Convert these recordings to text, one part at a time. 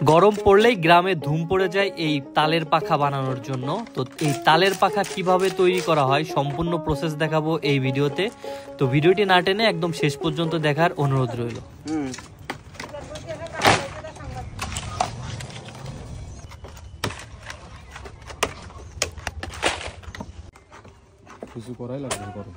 গরম পড়লেই গ্রামে ধুম পড়ে যায় এই তালের পাখা বানানোর জন্য। তো এই তালের পাখা কিভাবে তৈরি করা হয় সম্পূর্ণ প্রসেস দেখাবো এই ভিডিওতে। তো ভিডিওটি না টেনে একদম শেষ পর্যন্ত দেখার অনুরোধ রইল। কিছু করাই লাগবে গরম।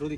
রোদি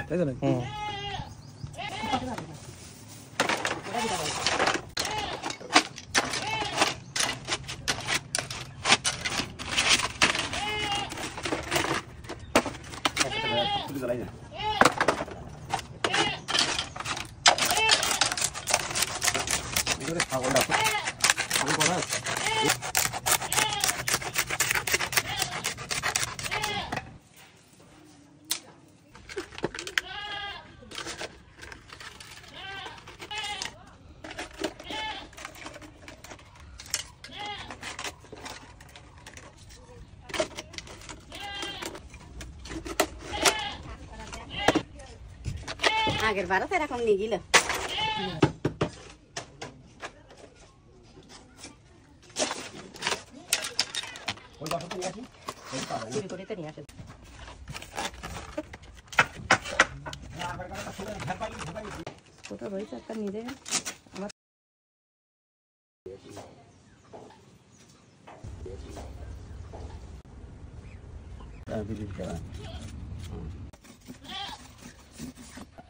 তাই তো না? আগের বারও তো এরকম নিয়ে গেল। কোথাও রয়েছে একটা নিজে আমার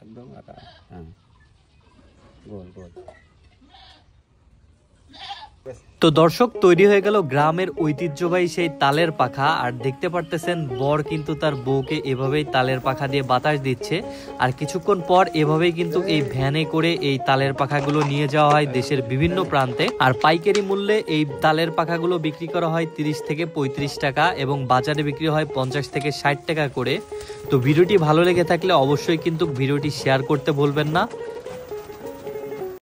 একদম আটা। হ্যাঁ, গোল গোল। তো দর্শক, তৈরি হয়ে গেল গ্রামের ঐতিহ্যবাহী সেই তালের পাখা। আর দেখতে পারতেছেন বর কিন্তু তার বউকে এভাবেই তালের পাখা দিয়ে বাতাস দিচ্ছে। আর কিছুক্ষণ পর এভাবেই কিন্তু এই ভ্যানে করে এই তালের পাখাগুলো নিয়ে যাওয়া হয় দেশের বিভিন্ন প্রান্তে। আর পাইকারি মূল্যে এই তালের পাখাগুলো বিক্রি করা হয় 30 থেকে 35 টাকা এবং বাজারে বিক্রি হয় 50 থেকে 60 টাকা করে। তো ভিডিওটি ভালো লেগে থাকলে অবশ্যই কিন্তু ভিডিওটি শেয়ার করতে ভুলবেন না।